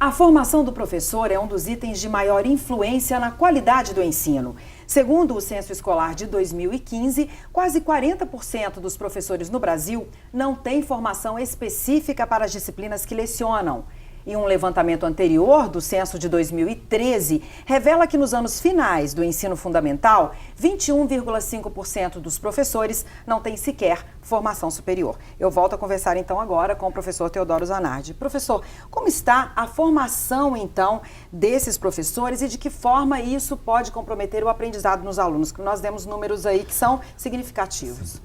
A formação do professor é um dos itens de maior influência na qualidade do ensino. Segundo o Censo Escolar de 2015, quase 40% dos professores no Brasil não têm formação específica para as disciplinas que lecionam. E um levantamento anterior, do censo de 2013, revela que nos anos finais do ensino fundamental, 21,5% dos professores não têm sequer formação superior. Eu volto a conversar então agora com o professor Teodoro Zanardi. Professor, como está a formação então desses professores e de que forma isso pode comprometer o aprendizado nos alunos? Que nós demos números aí que são significativos.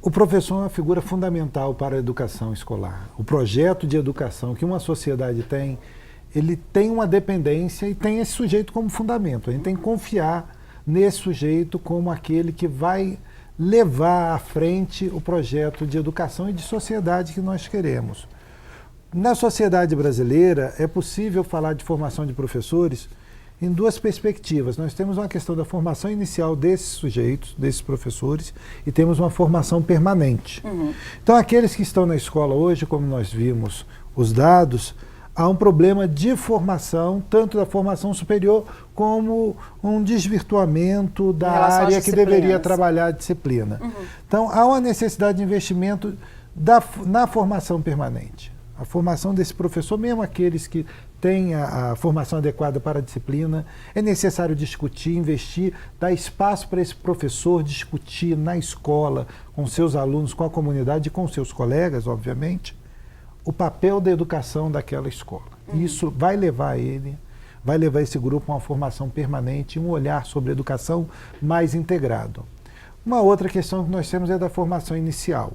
O professor é uma figura fundamental para a educação escolar. O projeto de educação que uma sociedade tem, ele tem uma dependência e tem esse sujeito como fundamento. A gente tem que confiar nesse sujeito como aquele que vai levar à frente o projeto de educação e de sociedade que nós queremos. Na sociedade brasileira, é possível falar de formação de professores em duas perspectivas. Nós temos uma questão da formação inicial desses sujeitos, desses professores, e temos uma formação permanente. Então, aqueles que estão na escola hoje, como nós vimos os dados, há um problema de formação, tanto da formação superior, como um desvirtuamento da área que deveria trabalhar a disciplina. Então, há uma necessidade de investimento na formação permanente. A formação desse professor, mesmo aqueles que têm a formação adequada para a disciplina, é necessário discutir, investir, dar espaço para esse professor discutir na escola, com seus alunos, com a comunidade e com seus colegas, obviamente, o papel da educação daquela escola. Isso vai levar esse grupo a uma formação permanente, um olhar sobre a educação mais integrado. Uma outra questão que nós temos é da formação inicial.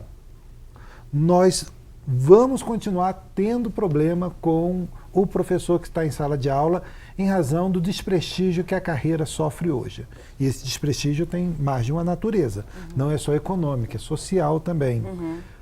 Nós vamos continuar tendo problema com o professor que está em sala de aula em razão do desprestígio que a carreira sofre hoje. E esse desprestígio tem mais de uma natureza. Não é só econômica, é social também.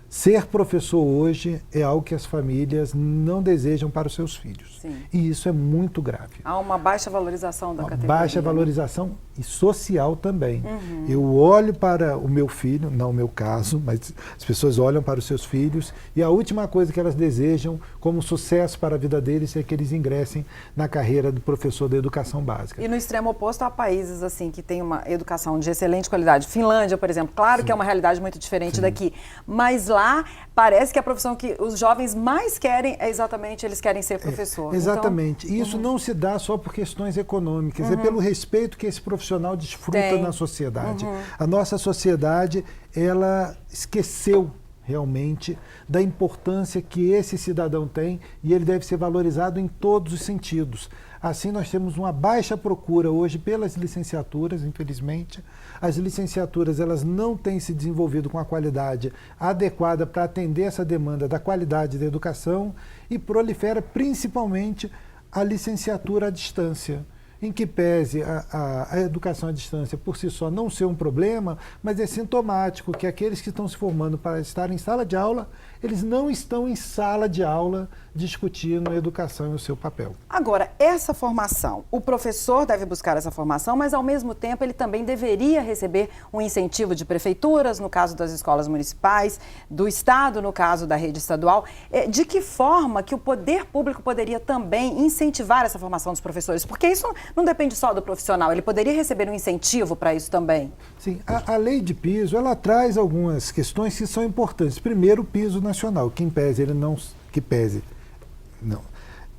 Ser professor hoje é algo que as famílias não desejam para os seus filhos. Sim. E isso é muito grave. Há uma baixa valorização da categoria. Baixa valorização e social também. Eu olho para o meu filho, não o meu caso, mas as pessoas olham para os seus filhos e a última coisa que elas desejam como sucesso para a vida deles é que eles ingressem na carreira do professor da educação básica. E no extremo oposto há países assim que têm uma educação de excelente qualidade. Finlândia, por exemplo, claro que é uma realidade muito diferente daqui, mas lá parece que a profissão que os jovens mais querem é exatamente, eles querem ser professor. Exatamente. Então, isso não se dá só por questões econômicas, é pelo respeito que esse profissional desfruta na sociedade. A nossa sociedade, ela esqueceu realmente da importância que esse cidadão tem e ele deve ser valorizado em todos os sentidos. Assim, nós temos uma baixa procura hoje pelas licenciaturas, infelizmente. As licenciaturas, elas não têm se desenvolvido com a qualidade adequada para atender essa demanda da qualidade da educação e prolifera principalmente a licenciatura à distância, em que pese a educação à distância por si só não ser um problema, mas é sintomático que aqueles que estão se formando para estar em sala de aula, eles não estão em sala de aula discutindo a educação e o seu papel. Agora, essa formação, o professor deve buscar essa formação, mas ao mesmo tempo ele também deveria receber um incentivo de prefeituras, no caso das escolas municipais, do Estado, no caso da rede estadual. De que forma que o poder público poderia também incentivar essa formação dos professores? Porque isso não depende só do profissional, ele poderia receber um incentivo para isso também? Sim, a lei de piso, ela traz algumas questões que são importantes. Primeiro, o piso nacional, que em pese ele não...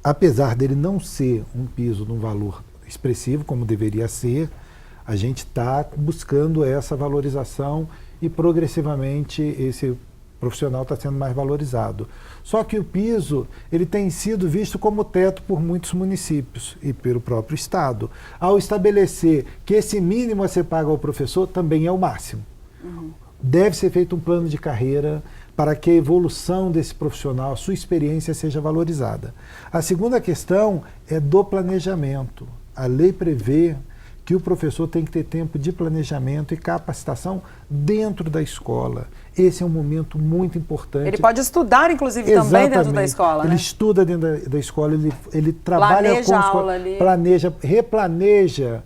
Apesar dele não ser um piso num valor expressivo, como deveria ser, a gente está buscando essa valorização e progressivamente esse profissional está sendo mais valorizado. Só que o piso, ele tem sido visto como teto por muitos municípios e pelo próprio Estado. Ao estabelecer que esse mínimo a ser pago ao professor também é o máximo. Deve ser feito um plano de carreira para que a evolução desse profissional, a sua experiência seja valorizada. A segunda questão é do planejamento. A lei prevê que o professor tem que ter tempo de planejamento e capacitação dentro da escola. Esse é um momento muito importante. Ele pode estudar, inclusive, também dentro da escola, né? Ele estuda dentro da escola, ele trabalha planeja com a aula ali. replaneja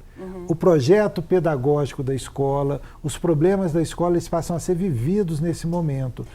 o projeto pedagógico da escola, os problemas da escola, eles passam a ser vividos nesse momento.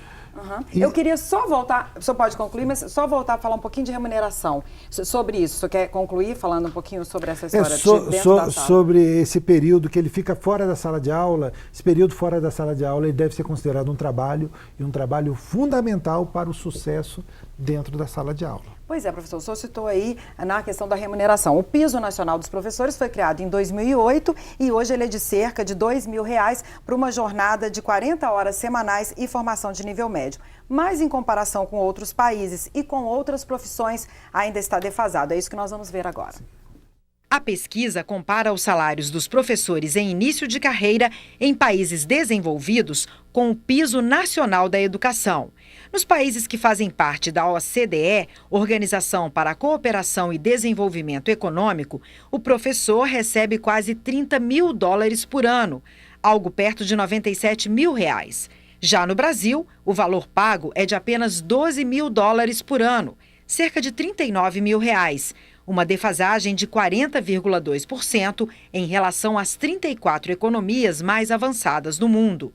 Eu queria só voltar, o senhor pode concluir, mas só voltar a falar um pouquinho de remuneração. Sobre isso, o senhor quer concluir falando um pouquinho sobre essa história de dentro da sala? Sobre esse período que ele fica fora da sala de aula, esse período fora da sala de aula, ele deve ser considerado um trabalho, e um trabalho fundamental para o sucesso dentro da sala de aula. Pois é, professor, o senhor citou aí na questão da remuneração. O Piso Nacional dos Professores foi criado em 2008 e hoje ele é de cerca de R$2.000 para uma jornada de 40 horas semanais e formação de nível médio. Mas em comparação com outros países e com outras profissões, ainda está defasado. É isso que nós vamos ver agora. A pesquisa compara os salários dos professores em início de carreira em países desenvolvidos com o Piso Nacional da Educação. Nos países que fazem parte da OCDE, Organização para a Cooperação e Desenvolvimento Econômico, o professor recebe quase $30.000 por ano, algo perto de R$97 mil. Já no Brasil, o valor pago é de apenas $12.000 por ano, cerca de R$39 mil. Uma defasagem de 40,2% em relação às 34 economias mais avançadas do mundo.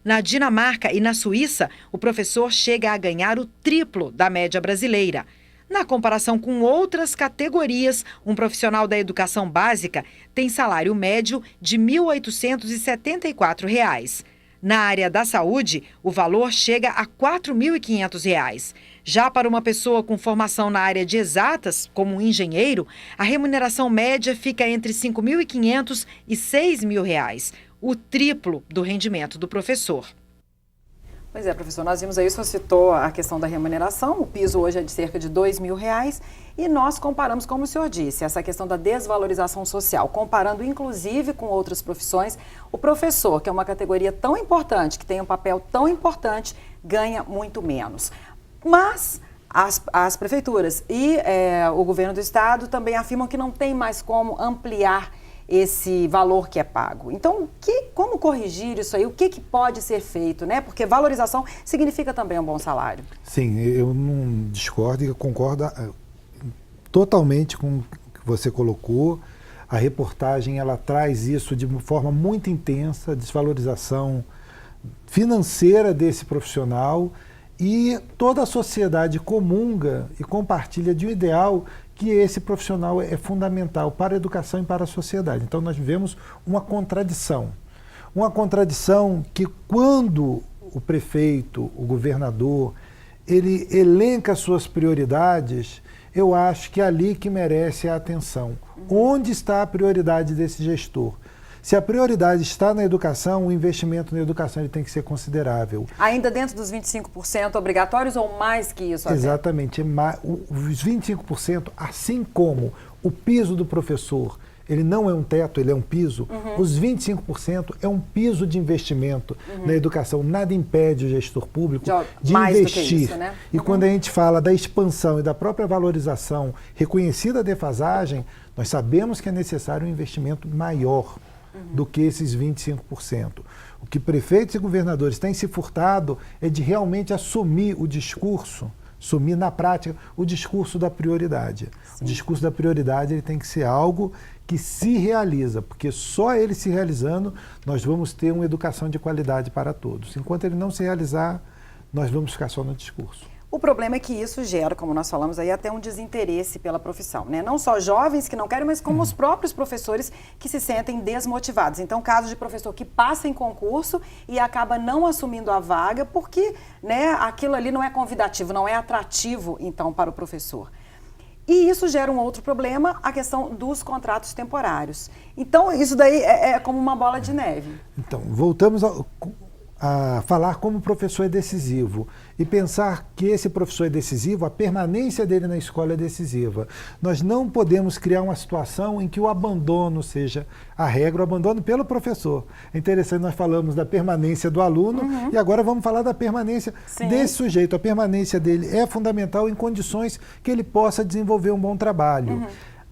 Na Dinamarca e na Suíça, o professor chega a ganhar o triplo da média brasileira. Na comparação com outras categorias, um profissional da educação básica tem salário médio de R$ 1.874. Na área da saúde, o valor chega a R$ 4.500. Já para uma pessoa com formação na área de exatas, como um engenheiro, a remuneração média fica entre R$ 5.500 e R$ 6.000, o triplo do rendimento do professor. Pois é, professor, nós vimos aí, o senhor citou a questão da remuneração, o piso hoje é de cerca de R$ 2.000 e nós comparamos, como o senhor disse, essa questão da desvalorização social, comparando inclusive com outras profissões, o professor, que é uma categoria tão importante, que tem um papel tão importante, ganha muito menos. Mas as prefeituras e o governo do estado também afirmam que não tem mais como ampliar esse valor que é pago. Então, como corrigir isso aí? O que pode ser feito, né? Porque valorização significa também um bom salário. Sim, eu não discordo e concordo totalmente com o que você colocou. A reportagem, ela traz isso de uma forma muito intensa, desvalorização financeira desse profissional, e toda a sociedade comunga e compartilha de um ideal que esse profissional é fundamental para a educação e para a sociedade. Então nós vivemos uma contradição que quando o prefeito, o governador, ele elenca suas prioridades, eu acho que é ali que merece a atenção. Onde está a prioridade desse gestor? Se a prioridade está na educação, o investimento na educação ele tem que ser considerável. Ainda dentro dos 25% obrigatórios ou mais que isso? Exatamente. Os 25%, assim como o piso do professor, ele não é um teto, ele é um piso, os 25% é um piso de investimento na educação. Nada impede o gestor público de investir. Isso, né? E quando a gente fala da expansão e da própria valorização reconhecida a defasagem, nós sabemos que é necessário um investimento maior do que esses 25%. O que prefeitos e governadores têm se furtado é de realmente assumir o discurso, assumir na prática o discurso da prioridade. Sim. O discurso da prioridade ele tem que ser algo que se realiza, porque só ele se realizando nós vamos ter uma educação de qualidade para todos. Enquanto ele não se realizar, nós vamos ficar só no discurso. O problema é que isso gera, como nós falamos aí, até um desinteresse pela profissão, né? Não só jovens que não querem, mas como os próprios professores que se sentem desmotivados. Então, caso de professor que passa em concurso e acaba não assumindo a vaga porque, né, aquilo ali não é convidativo, não é atrativo, então, para o professor. E isso gera um outro problema, a questão dos contratos temporários. Então, isso daí é como uma bola de neve. Então, voltamos a falar como o professor é decisivo e pensar que esse professor é decisivo, a permanência dele na escola é decisiva. Nós não podemos criar uma situação em que o abandono seja a regra, o abandono pelo professor. É interessante, nós falamos da permanência do aluno e agora vamos falar da permanência desse sujeito. A permanência dele é fundamental em condições que ele possa desenvolver um bom trabalho.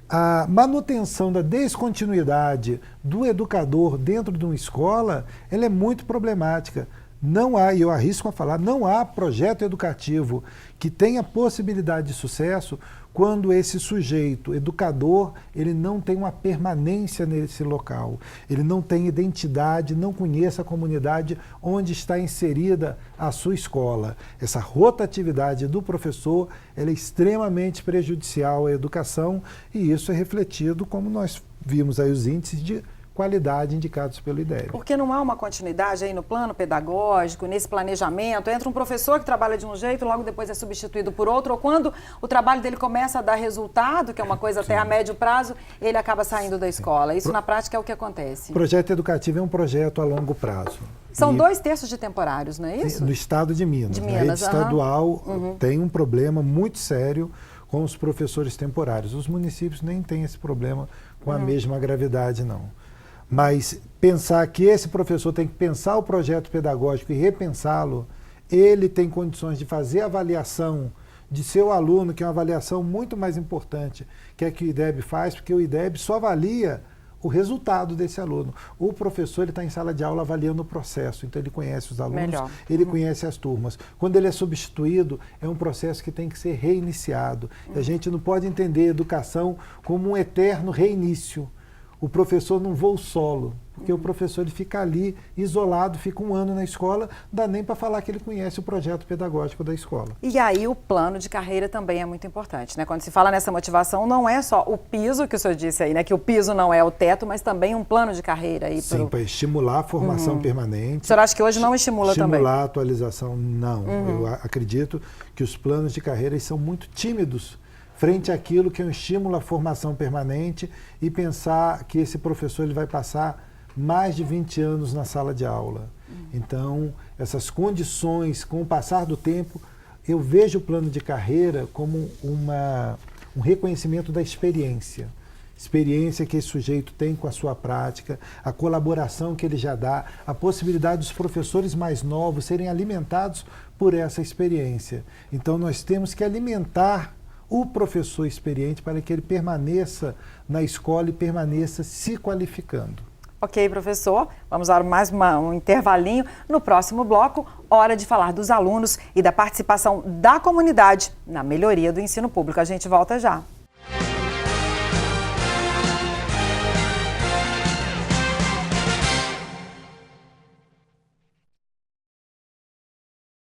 A manutenção da descontinuidade do educador dentro de uma escola, ela é muito problemática. Não há, e eu arrisco a falar, não há projeto educativo que tenha possibilidade de sucesso quando esse sujeito, educador, ele não tem uma permanência nesse local, ele não tem identidade, não conhece a comunidade onde está inserida a sua escola. Essa rotatividade do professor, ela é extremamente prejudicial à educação e isso é refletido, como nós vimos aí os índices de qualidade indicados pelo IDEB. Porque não há uma continuidade aí no plano pedagógico, nesse planejamento, entra um professor que trabalha de um jeito, logo depois é substituído por outro, ou quando o trabalho dele começa a dar resultado, que é uma coisa até a médio prazo, ele acaba saindo da escola. Isso na prática é o que acontece. O projeto educativo é um projeto a longo prazo. São 2/3 de temporários, não é isso? No estado de Minas. De A Minas, rede estadual tem um problema muito sério com os professores temporários. Os municípios nem têm esse problema com a mesma gravidade, não. Mas pensar que esse professor tem que pensar o projeto pedagógico e repensá-lo, ele tem condições de fazer avaliação de seu aluno, que é uma avaliação muito mais importante que a que o IDEB faz, porque o IDEB só avalia o resultado desse aluno. O professor ele está em sala de aula avaliando o processo, então ele conhece os alunos, ele conhece as turmas. Quando ele é substituído, é um processo que tem que ser reiniciado. A gente não pode entender a educação como um eterno reinício. O professor não voa solo, porque o professor ele fica ali isolado, fica um ano na escola, dá nem para falar que ele conhece o projeto pedagógico da escola. E aí o plano de carreira também é muito importante, né? Quando se fala nessa motivação, não é só o piso que o senhor disse aí, né? Que o piso não é o teto, mas também um plano de carreira aí. Sim, para estimular a formação permanente. O senhor acha que hoje não estimula também? Estimular a atualização, não. Eu acredito que os planos de carreira são muito tímidos frente àquilo que é um estímulo à formação permanente e pensar que esse professor ele vai passar mais de 20 anos na sala de aula. Então, essas condições, com o passar do tempo, eu vejo o plano de carreira como um reconhecimento da experiência. Experiência que esse sujeito tem com a sua prática, a colaboração que ele já dá, a possibilidade dos professores mais novos serem alimentados por essa experiência. Então, nós temos que alimentar o professor experiente para que ele permaneça na escola e permaneça se qualificando. Ok, professor. Vamos dar mais um intervalinho. No próximo bloco, hora de falar dos alunos e da participação da comunidade na melhoria do ensino público. A gente volta já.